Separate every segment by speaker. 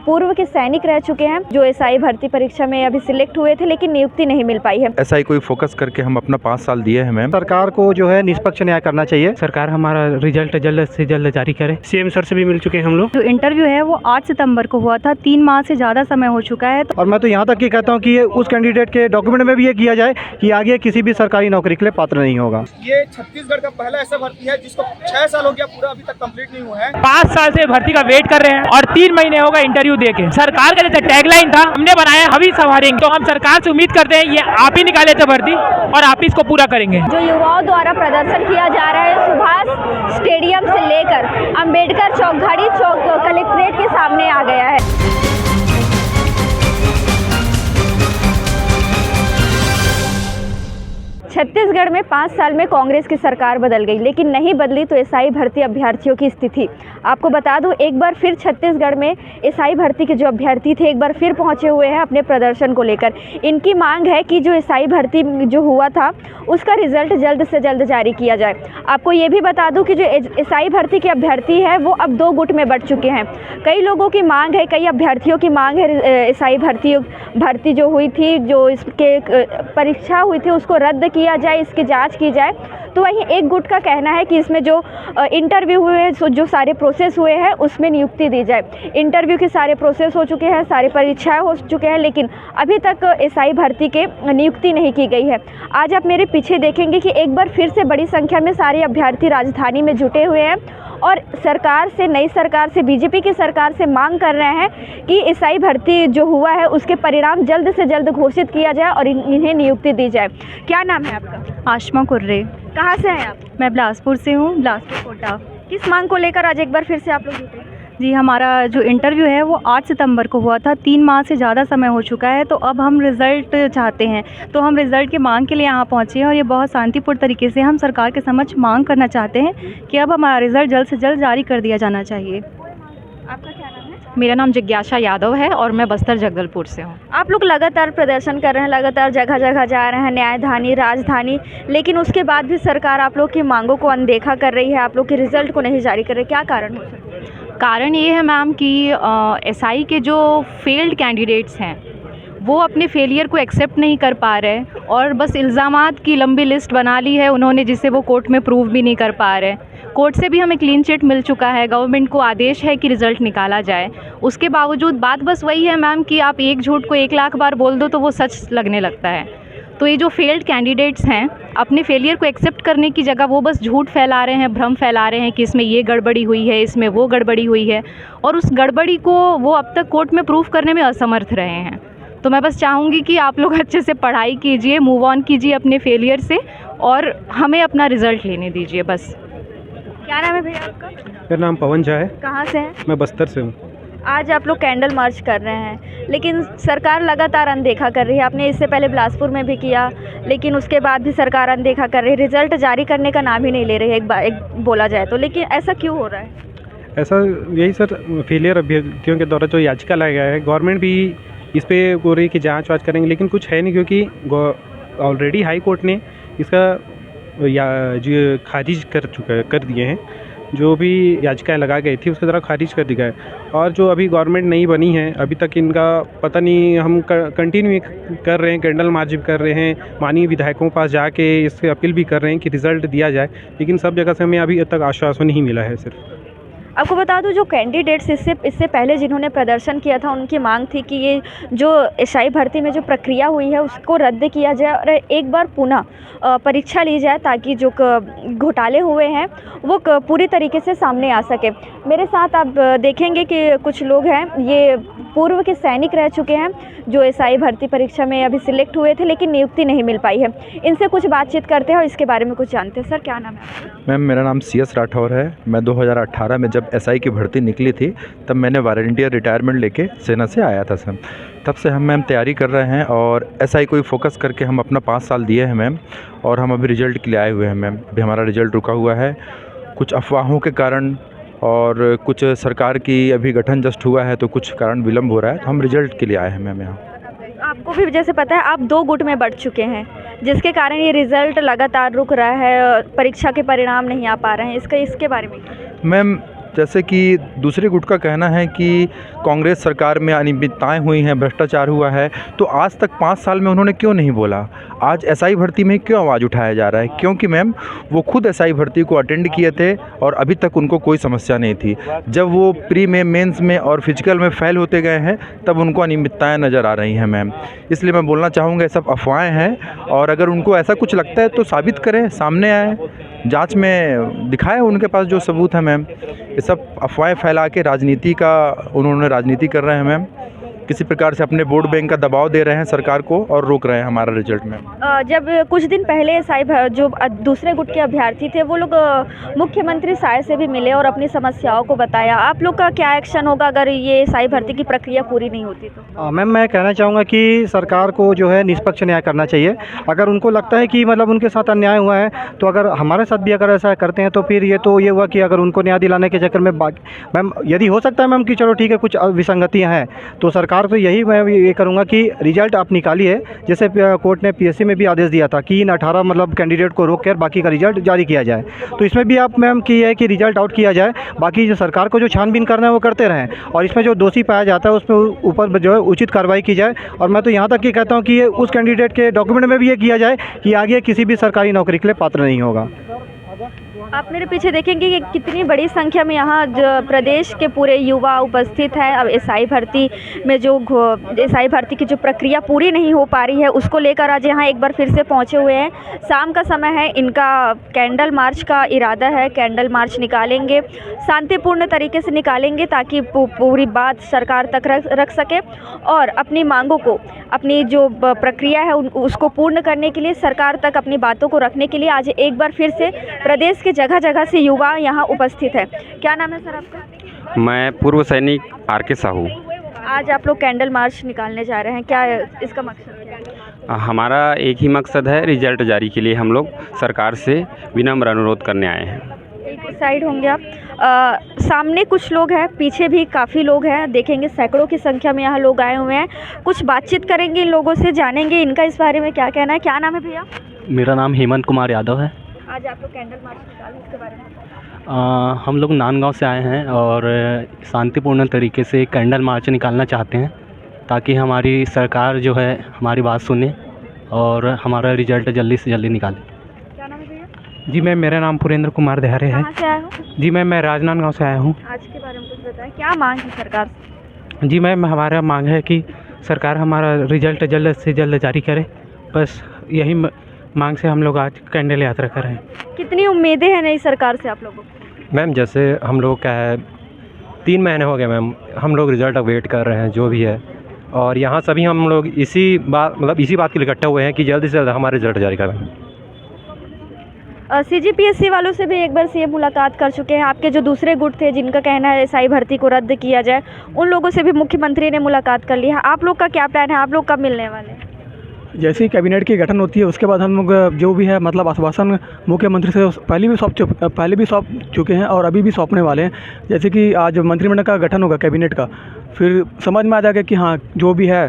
Speaker 1: पूर्व के सैनिक रह चुके हैं जो एसआई भर्ती परीक्षा में अभी सिलेक्ट हुए थे, लेकिन नियुक्ति नहीं मिल पाई है।
Speaker 2: एसआई को फोकस करके हम अपना 5 साल दिए हैं मैम।
Speaker 3: सरकार को जो है निष्पक्ष न्याय करना चाहिए।
Speaker 4: सरकार हमारा रिजल्ट जल्द से जल्द जारी करे। सीएम सर से भी मिल चुके हैं हम लोग।
Speaker 5: जो इंटरव्यू है वो 8 सितंबर को हुआ था, 3 माह से ज़्यादा समय हो चुका है।
Speaker 3: और मैं तो यहाँ तक ये कहता हूँ कि ये उस कैंडिडेट के डॉक्यूमेंट में भी ये किया जाए कि आगे किसी भी सरकारी नौकरी के लिए पात्र नहीं होगा।
Speaker 6: ये छत्तीसगढ़ का पहला ऐसा भर्ती है जिसको 6 साल हो गया, पूरा अभी तक कंप्लीट नहीं हुआ है।
Speaker 4: 5 साल से भर्ती का वेट कर रहे हैं और 3 महीने होगा इंटरव्यू देके। सरकार का जैसे टैगलाइन था हमने बनाया हम ही संभालेंगे, तो हम सरकार से उम्मीद करते हैं ये आप ही निकाले थे भर्ती और आप ही इसको पूरा करेंगे।
Speaker 1: जो युवाओं द्वारा प्रदर्शन किया जा रहा है सुभाष स्टेडियम से लेकर अंबेडकर चौक, घड़ी चौक कलेक्ट्रेट के सामने आ गया है। छत्तीसगढ़ में 5 साल में कांग्रेस की सरकार बदल गई, लेकिन नहीं बदली तो एसआई भर्ती अभ्यर्थियों की स्थिति। आपको बता दूं, एक बार फिर छत्तीसगढ़ में एसआई भर्ती के जो अभ्यर्थी थे एक बार फिर पहुंचे हुए हैं अपने प्रदर्शन को लेकर। इनकी मांग है कि जो एसआई भर्ती जो हुआ था उसका रिजल्ट जल्द से जल्द जारी किया जाए। आपको ये भी बता दूं कि जो एसआई भर्ती के अभ्यर्थी है वो अब 2 गुट में बट चुके हैं। कई लोगों की मांग है, कई अभ्यर्थियों की मांग है एसआई भर्ती जो हुई थी, जो इसके परीक्षा हुई थी उसको रद्द किया जाए, इसकी जांच की जाए। तो वहीं एक गुट का कहना है कि इसमें जो इंटरव्यू हुए हैं, जो सारे प्रोसेस हुए हैं उसमें नियुक्ति दी जाए। इंटरव्यू के सारे प्रोसेस हो चुके हैं, सारी परीक्षाएं हो चुके हैं, लेकिन अभी तक एसआई भर्ती के नियुक्ति नहीं की गई है। आज आप मेरे पीछे देखेंगे कि एक बार फिर से बड़ी संख्या में सारे अभ्यर्थी राजधानी में जुटे हुए हैं और सरकार से, नई सरकार से, बीजेपी की सरकार से मांग कर रहे हैं कि एसआई भर्ती जो हुआ है उसके परिणाम जल्द से जल्द घोषित किया जाए और इन्हें नियुक्ति दी जाए। क्या नाम है आपका?
Speaker 5: आशमा कुर्रे।
Speaker 1: कहाँ से हैं आप?
Speaker 5: मैं बिलासपुर से हूँ, बिलासपुर कोटा।
Speaker 1: किस मांग को लेकर आज एक बार फिर से आप लोग जुटे?
Speaker 5: जी, हमारा जो इंटरव्यू है वो 8 सितंबर को हुआ था, 3 माह से ज़्यादा समय हो चुका है। तो अब हम रिज़ल्ट चाहते हैं, तो हम रिज़ल्ट की मांग के लिए यहाँ पहुँचे हैं और ये बहुत शांतिपूर्ण तरीके से हम सरकार के समक्ष मांग करना चाहते हैं कि अब हमारा रिज़ल्ट जल्द से जल्द जारी कर दिया जाना चाहिए।
Speaker 1: आपका क्या नाम है?
Speaker 7: मेरा नाम जिज्ञासा यादव है और मैं बस्तर जगदलपुर से हूँ।
Speaker 1: आप लोग लगातार प्रदर्शन कर रहे हैं, लगातार जगह जगह जा रहे हैं, न्यायधानी, राजधानी, लेकिन उसके बाद भी सरकार आप लोग की मांगों को अनदेखा कर रही है, आप लोग के रिजल्ट को नहीं जारी कर रही। क्या कारण हो सकता है?
Speaker 7: कारण ये है मैम कि एसआई के जो फेल्ड कैंडिडेट्स हैं वो अपने फेलियर को एक्सेप्ट नहीं कर पा रहे और बस इल्ज़ामात की लंबी लिस्ट बना ली है उन्होंने, जिसे वो कोर्ट में प्रूव भी नहीं कर पा रहे। कोर्ट से भी हमें क्लीन चिट मिल चुका है, गवर्नमेंट को आदेश है कि रिज़ल्ट निकाला जाए। उसके बावजूद बात बस वही है मैम कि आप एक झूठ को 1 लाख बार बोल दो तो वो सच लगने लगता है। तो ये जो फेल्ड कैंडिडेट्स हैं अपने फेलियर को एक्सेप्ट करने की जगह वो बस झूठ फैला रहे हैं, भ्रम फैला रहे हैं कि इसमें ये गड़बड़ी हुई है, इसमें वो गड़बड़ी हुई है, और उस गड़बड़ी को वो अब तक कोर्ट में प्रूफ करने में असमर्थ रहे हैं। तो मैं बस चाहूँगी कि आप लोग अच्छे से पढ़ाई कीजिए, मूव ऑन कीजिए अपने फेलियर से और हमें अपना रिज़ल्ट लेने दीजिए बस।
Speaker 1: क्या नाम है भैया आपका?
Speaker 3: मेरा नाम पवन झा है।
Speaker 1: कहाँ से हैं?
Speaker 3: मैं बस्तर से हूँ।
Speaker 1: आज आप लोग कैंडल मार्च कर रहे हैं, लेकिन सरकार लगातार अनदेखा कर रही है। आपने इससे पहले बिलासपुर में भी किया, लेकिन उसके बाद भी सरकार अनदेखा कर रही है, रिजल्ट जारी करने का नाम ही नहीं ले रही है एक बोला जाए तो। लेकिन ऐसा क्यों हो रहा है?
Speaker 3: ऐसा यही सर, फेलियर अभ्यर्थियों के द्वारा जो याचिका लाया गया है, गवर्नमेंट भी इस पर बोल रही कि जाँच वाँच करेंगे, लेकिन कुछ है नहीं, क्योंकि ऑलरेडी हाई कोर्ट ने इसका जो खारिज कर दिए हैं। जो भी याचिकाएं लगा गई थी उसकी तरह खारिज कर दिया है। और जो अभी गवर्नमेंट नहीं बनी है अभी तक इनका पता नहीं, हम कंटिन्यू कर रहे हैं, कैंडल मार्च भी कर रहे हैं, माननीय विधायकों के पास जाके इससे अपील भी कर रहे हैं कि रिज़ल्ट दिया जाए, लेकिन सब जगह से हमें अभी तक आश्वासन नहीं मिला है सिर्फ।
Speaker 1: आपको बता दूं, जो कैंडिडेट्स इससे पहले जिन्होंने प्रदर्शन किया था उनकी मांग थी कि ये जो एसआई भर्ती में जो प्रक्रिया हुई है उसको रद्द किया जाए और एक बार पुनः परीक्षा ली जाए, ताकि जो घोटाले हुए हैं वो पूरी तरीके से सामने आ सके। मेरे साथ आप देखेंगे कि कुछ लोग हैं, ये पूर्व के सैनिक रह चुके हैं जो एसआई भर्ती परीक्षा में अभी सिलेक्ट हुए थे, लेकिन नियुक्ति नहीं मिल पाई है। इनसे कुछ बातचीत करते हैं और इसके बारे में कुछ जानते हैं। सर, क्या नाम है?
Speaker 2: मैम, मेरा नाम CS राठौर है। मैं 2018 में जब एसआई की भर्ती निकली थी तब मैंने वॉलंटियर रिटायरमेंट लेके सेना से आया था सर। तब से हम मैम तैयारी कर रहे हैं और एसआई को फोकस करके हम अपना 5 साल दिए हैं मैम, और हम अभी रिजल्ट के लिए आए हुए हैं मैम। अभी हमारा रिजल्ट रुका हुआ है कुछ अफवाहों के कारण, और कुछ सरकार की अभी गठन जस्ट हुआ है तो कुछ कारण विलम्ब हो रहा है, तो हम रिजल्ट के लिए आए हैं मैम यहाँ।
Speaker 1: आपको भी जैसे पता है आप 2 गुट में बढ़ चुके हैं, जिसके कारण ये रिज़ल्ट लगातार रुक रहा है, परीक्षा के परिणाम नहीं आ पा रहे हैं। इसके बारे में
Speaker 2: मैम जैसे कि दूसरे गुट का कहना है कि कांग्रेस सरकार में अनियमितताएं हुई हैं, भ्रष्टाचार हुआ है, तो आज तक 5 साल में उन्होंने क्यों नहीं बोला? आज एसआई भर्ती में क्यों आवाज़ उठाया जा रहा है? क्योंकि मैम वो खुद एसआई भर्ती को अटेंड किए थे और अभी तक उनको कोई समस्या नहीं थी। जब वो प्री में, मेंस में और फिजिकल में फेल होते गए हैं तब उनको अनियमितताएं नज़र आ रही हैं मैम। इसलिए मैं बोलना चाहूँगा ये सब अफवाहें हैं, और अगर उनको ऐसा कुछ लगता है तो साबित करें, सामने आए, जांच में दिखाए उनके पास जो सबूत है मैम। ये सब अफवाहें फैला के राजनीति का उन्होंने राजनीति कर रहे हैं मैम। किसी प्रकार से अपने वोट बैंक का दबाव दे रहे हैं सरकार को और रोक रहे हैं हमारा रिजल्ट में।
Speaker 1: जब कुछ दिन पहले एसआई जो दूसरे गुट के अभ्यर्थी थे वो लोग मुख्यमंत्री साय से भी मिले और अपनी समस्याओं को बताया। आप लोग का क्या एक्शन होगा अगर ये एसआई भर्ती की प्रक्रिया पूरी नहीं होती तो?
Speaker 8: मैम, मैं कहना चाहूँगा कि सरकार को जो है निष्पक्ष न्याय करना चाहिए। अगर उनको लगता है कि मतलब उनके साथ अन्याय हुआ है, तो अगर हमारे साथ भी अगर ऐसा करते हैं तो फिर ये हुआ कि अगर उनको न्याय दिलाने के चक्कर में मैम यदि हो सकता है मैम कि चलो ठीक है कुछ विसंगतियाँ हैं, तो सरकार तो यही मैं ये करूँगा कि रिजल्ट आप निकालिए। जैसे कोर्ट ने पीएससी में भी आदेश दिया था कि इन 18 मतलब कैंडिडेट को रोक कर बाकी का रिजल्ट जारी किया जाए, तो इसमें भी आप मैम की है कि रिजल्ट आउट किया जाए। बाकी जो सरकार को जो छानबीन करना है वो करते रहें, और इसमें जो दोषी पाया जाता है उसमें ऊपर जो है उचित कार्रवाई की जाए। और मैं तो यहाँ तक कि कहता हूँ कि ये उस कैंडिडेट के डॉक्यूमेंट में भी ये किया जाए कि आगे किसी भी सरकारी नौकरी के लिए पात्र नहीं होगा।
Speaker 1: आप मेरे पीछे देखेंगे कि कितनी बड़ी संख्या में यहाँ प्रदेश के पूरे युवा उपस्थित हैं। अब एसआई भर्ती में जो एसआई भर्ती की जो प्रक्रिया पूरी नहीं हो पा रही है उसको लेकर आज यहाँ एक बार फिर से पहुँचे हुए हैं। शाम का समय है, इनका कैंडल मार्च का इरादा है। कैंडल मार्च निकालेंगे, शांतिपूर्ण तरीके से निकालेंगे ताकि पूरी बात सरकार तक रख सके और अपनी मांगों को, अपनी जो प्रक्रिया है उसको पूर्ण करने के लिए, सरकार तक अपनी बातों को रखने के लिए आज एक बार फिर से प्रदेश के जगह जगह से युवा यहाँ उपस्थित है। क्या नाम है सर आपका?
Speaker 9: मैं पूर्व सैनिक आर.के. साहू।
Speaker 1: आज आप लोग कैंडल मार्च निकालने जा रहे हैं, क्या इसका मकसद क्या है?
Speaker 9: हमारा एक ही मकसद है, रिजल्ट जारी के लिए हम लोग सरकार से विनम्र अनुरोध करने आए हैं।
Speaker 1: एक साइड होंगे आप। सामने कुछ लोग हैं, पीछे भी काफ़ी लोग हैं, देखेंगे सैकड़ों की संख्या में यहाँ लोग आए हुए हैं। कुछ बातचीत करेंगे इन लोगों से, जानेंगे इनका इस बारे में क्या कहना है। क्या नाम है भैया?
Speaker 10: मेरा नाम हेमंत कुमार यादव है।
Speaker 1: आज आप लोग कैंडल मार्च निकालें, इसके बारे में?
Speaker 10: हम लोग नांदगांव से आए हैं और शांतिपूर्ण तरीके से कैंडल मार्च निकालना चाहते हैं ताकि हमारी सरकार जो है हमारी बात सुने और हमारा रिजल्ट जल्दी से जल्दी निकाले।
Speaker 1: क्या नाम है भैया?
Speaker 3: जी मैम, मेरा नाम पुरेंद्र कुमार देहरे है।
Speaker 1: कहाँ से आए हो?
Speaker 3: जी मैम, मैं राजनांदगांव से आया हूँ।
Speaker 1: आज के बारे में कुछ बताएं, क्या मांग है सरकार से?
Speaker 3: जी मैम, हमारा मांग है कि सरकार हमारा रिजल्ट जल्द से जल्द जारी करे। बस यही मांग से हम लोग आज कैंडल यात्रा कर रहे हैं।
Speaker 1: कितनी उम्मीदें हैं नई सरकार से आप लोगों को?
Speaker 11: मैम, जैसे हम लोग क्या है 3 महीने हो गए मैम, हम लोग रिज़ल्ट वेट कर रहे हैं जो भी है, और यहाँ सभी हम लोग इसी बात के लिए इकट्ठे हुए हैं कि जल्दी से जल्द हमारा रिज़ल्ट जारी करें।
Speaker 1: सीजीपीएससी वालों से भी एक बार सीएम मुलाकात कर चुके हैं। आपके जो दूसरे गुट थे जिनका कहना है एसआई भर्ती को रद्द किया जाए, उन लोगों से भी मुख्यमंत्री ने मुलाकात कर ली है। आप लोग का क्या प्लान है? आप लोग कब मिलने वाले हैं?
Speaker 12: जैसे ही कैबिनेट की गठन होती है उसके बाद हम लोग जो भी है मतलब आश्वासन मुख्यमंत्री से पहले भी सौंप चुके हैं और अभी भी सौंपने वाले हैं। जैसे कि आज मंत्रिमंडल का गठन होगा कैबिनेट का, फिर समझ में आ जाएगा कि हाँ जो भी है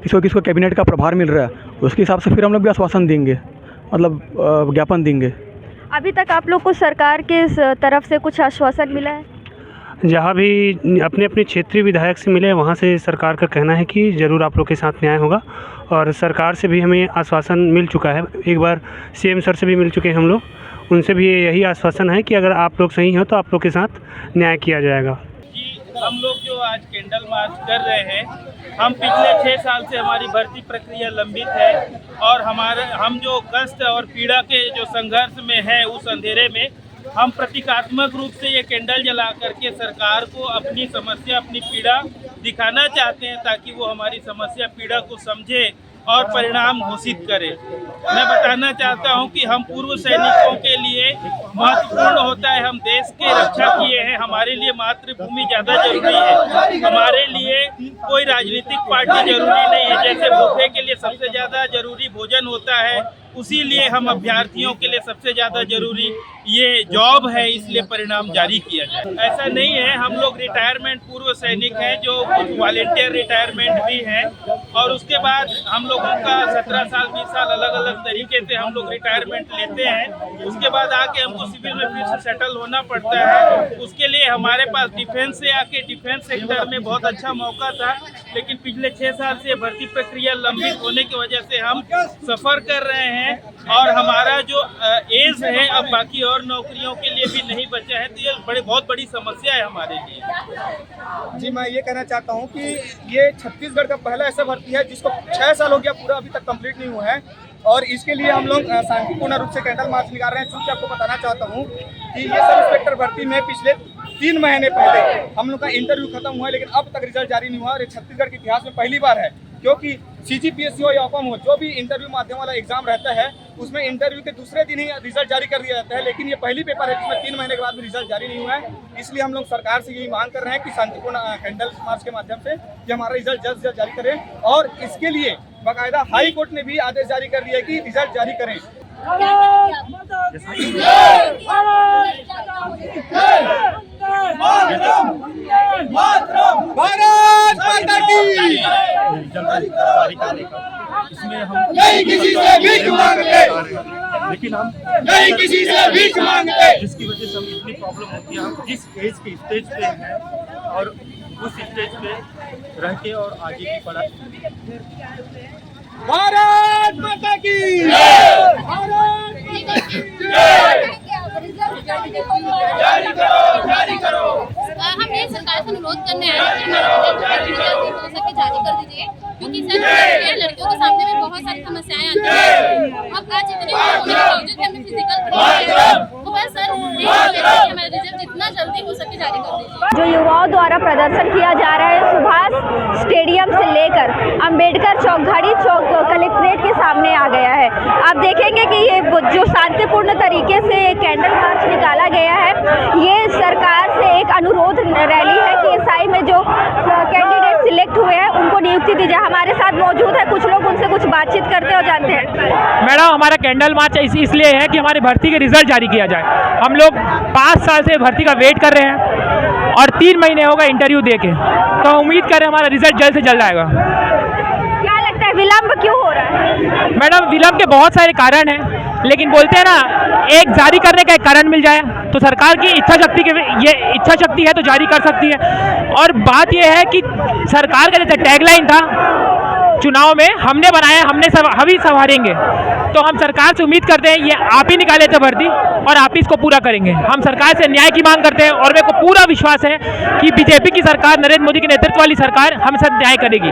Speaker 12: किसको कैबिनेट का प्रभार मिल रहा है, उसके हिसाब से फिर हम लोग भी आश्वासन देंगे, मतलब ज्ञापन देंगे।
Speaker 1: अभी तक आप लोग को सरकार के तरफ से कुछ आश्वासन मिला है?
Speaker 13: जहाँ भी अपने अपने क्षेत्रीय विधायक से मिले वहाँ से सरकार का कहना है कि ज़रूर आप लोग के साथ न्याय होगा, और सरकार से भी हमें आश्वासन मिल चुका है। एक बार सीएम सर से भी मिल चुके हैं हम लोग, उनसे भी यही आश्वासन है कि अगर आप लोग सही हो तो आप लोग के साथ न्याय किया जाएगा।
Speaker 14: हम लोग जो आज कैंडल मार्च कर रहे हैं, हम पिछले 6 साल से हमारी भर्ती प्रक्रिया लंबित है और हम जो कष्ट और पीड़ा के जो संघर्ष में है उस अंधेरे में हम प्रतीकात्मक रूप से ये कैंडल जला करके सरकार को अपनी समस्या, अपनी पीड़ा दिखाना चाहते हैं ताकि वो हमारी समस्या, पीड़ा को समझे और परिणाम घोषित करे। मैं बताना चाहता हूं कि हम पूर्व सैनिकों के लिए महत्वपूर्ण होता है, हम देश की रक्षा किए हैं, हमारे लिए मातृभूमि ज़्यादा जरूरी है, हमारे लिए कोई राजनीतिक पार्टी जरूरी नहीं है। जैसे भूखे के लिए सबसे ज़्यादा जरूरी भोजन होता है, उसी लिए हम अभ्यर्थियों के लिए सबसे ज़्यादा जरूरी ये जॉब है, इसलिए परिणाम जारी किया जाए। ऐसा नहीं है, हम लोग रिटायरमेंट पूर्व सैनिक हैं, जो कुछ वॉलेंटियर रिटायरमेंट भी हैं, और उसके बाद हम लोगों का 17 साल 20 साल अलग अलग तरीके से हम लोग रिटायरमेंट लेते हैं। उसके बाद आके हमको सिविल में फिर से सेटल होना पड़ता है। उसके लिए हमारे पास डिफेंस से आके डिफेंस सेक्टर में बहुत अच्छा मौका था, लेकिन पिछले 6 साल से भर्ती प्रक्रिया लंबित होने की वजह से हम सफ़र कर रहे हैं, और हमारा जो एज है अब बाकी और नौकरियों के लिए भी नहीं बचा है, तो ये बहुत बड़ी समस्या है हमारे लिए।
Speaker 6: जी, मैं ये कहना चाहता हूँ कि ये छत्तीसगढ़ का पहला ऐसा भर्ती है जिसको 6 साल हो गया पूरा, अभी तक कंप्लीट नहीं हुआ है, और इसके लिए हम लोग शांतिपूर्ण रूप से कैंडल मार्च निकाल रहे हैं। चूँकि आपको बताना चाहता हूँ कि ये सब इंस्पेक्टर भर्ती में पिछले 3 महीने पहले हम लोग का इंटरव्यू खत्म हुआ है, लेकिन अब तक रिजल्ट जारी नहीं हुआ, और ये छत्तीसगढ़ के इतिहास में पहली बार है। क्योंकि CGPSC हो या ऑपम हो, जो भी इंटरव्यू माध्यम वाला एग्जाम रहता है, उसमें इंटरव्यू के दूसरे दिन ही रिजल्ट जारी कर दिया जाता है, लेकिन ये पहली पेपर है जिसमें 3 महीने के बाद भी रिजल्ट जारी नहीं हुआ है। इसलिए हम लोग सरकार से यही मांग कर रहे हैं कि शांतिपूर्ण कैंडल मार्च के माध्यम से कि हमारा रिजल्ट जल्द से जल्द जारी करें, और इसके लिए बाकायदा हाई कोर्ट ने भी आदेश जारी कर दिया है कि रिजल्ट जारी करें।
Speaker 15: इसमें हम नहीं किसी से भीख मांगते, लेकिन हम नहीं किसी से भीख मांगते, जिसकी वजह से हम इतनी प्रॉब्लम होती है। हम जिस एज के स्टेज पे हैं और उस स्टेज पे रह के और आगे की पढ़ाई।
Speaker 6: भारत माता की
Speaker 15: जारी करो।
Speaker 16: हम ये सरकार से अनुरोध करने आए हैं कि हमारा रिजल्ट हो सके जारी कर दीजिए, क्योंकि सर लड़कियों के सामने में बहुत सारी समस्याएं आती हैं। अब आज इतने होने के बावजूद भी हमने फिजिकल तो बस सर हमारा रिजल्ट जितना जल्दी हो सके जारी कर दीजिए।
Speaker 1: जो युवाओं द्वारा प्रदर्शन किया जा रहा है सुभाष स्टेडियम से लेकर अंबेडकर चौक, घड़ी चौक कलेक्ट्रेट के सामने आ गया है। आप देखेंगे कि ये जो शांतिपूर्ण तरीके से कैंडल मार्च निकाला गया है, ये सरकार से एक अनुरोध रैली है कि एसआई में जो कैंडिडेट सिलेक्ट हुए हैं उनको नियुक्ति दी जाए। हमारे साथ मौजूद है कुछ लोग, उनसे कुछ बातचीत करते हो जानते हैं।
Speaker 4: मैडम, हमारा कैंडल मार्च इसलिए है कि हमारी भर्ती के रिजल्ट जारी किया जाए। हम लोग 5 साल से भर्ती का वेट कर रहे हैं और 3 महीने हो गए इंटरव्यू दे के, तो उम्मीद करें हमारा रिजल्ट जल्द से जल्द आएगा।
Speaker 1: क्या लगता है विलम्ब क्यों हो रहा है?
Speaker 4: मैडम, विलम्ब के बहुत सारे कारण हैं, लेकिन बोलते हैं ना, एक जारी करने का एक कारण मिल जाए तो सरकार की इच्छा शक्ति है तो जारी कर सकती है। और बात यह है कि सरकार का जैसे टैगलाइन था चुनाव में, हमने बनाया हम ही संभालेंगे, तो हम सरकार से उम्मीद करते हैं ये आप ही निकाले थे भर्ती और आप ही इसको पूरा करेंगे। हम सरकार से न्याय की मांग करते हैं और मेरे को पूरा विश्वास है कि बीजेपी की सरकार, नरेंद्र मोदी के नेतृत्व वाली सरकार हम सब न्याय करेगी।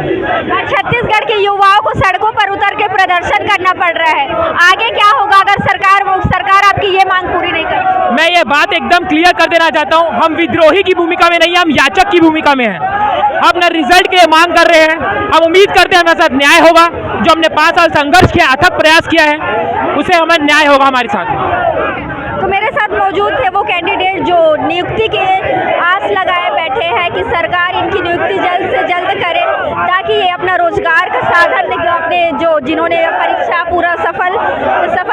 Speaker 1: छत्तीसगढ़ के युवाओं को सड़कों पर उतर के प्रदर्शन करना पड़ रहा है, आगे क्या होगा अगर सरकार आपकी ये मांग पूरी नहीं करती?
Speaker 4: मैं ये बात एकदम क्लियर कर देना चाहता हूँ, हम विद्रोही की भूमिका में नहीं है, हम याचक की भूमिका में हैं। हम अपना रिजल्ट के लिए मांग कर रहे हैं, हम उम्मीद करते हैं हमारे साथ न्याय होगा। जो हमने 5 साल संघर्ष किया, अथक प्रयास किया है, उसे हमें न्याय होगा हमारे साथ।
Speaker 1: तो मेरे साथ मौजूद थे वो कैंडिडेट जो नियुक्ति के आस लगाए बैठे हैं कि सरकार इनकी नियुक्ति जल्द से जल्द करे, ताकि ये अपना रोजगार का साधन अपने जिन्होंने परीक्षा पूरा सफल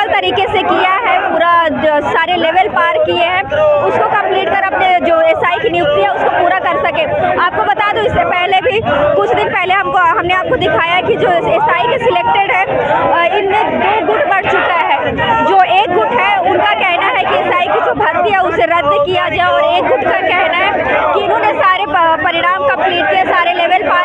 Speaker 1: तरीके से किया है, पूरा सारे लेवल पार किए हैं, उसको कंप्लीट कर अपने जो एसआई की नियुक्ति है उसको पूरा कर सके। आपको बता दूं, इससे पहले भी कुछ दिन पहले हमने आपको दिखाया कि जो एसआई के सिलेक्टेड है, इनमें 2 गुट बढ़ चुका है। जो एक गुट है उनका कहना है कि एसआई की जो भर्ती है उसे रद्द किया जाए, और एक गुट का कहना है कि इन्होंने सारे परिणाम कंप्लीट किए, सारे लेवल पार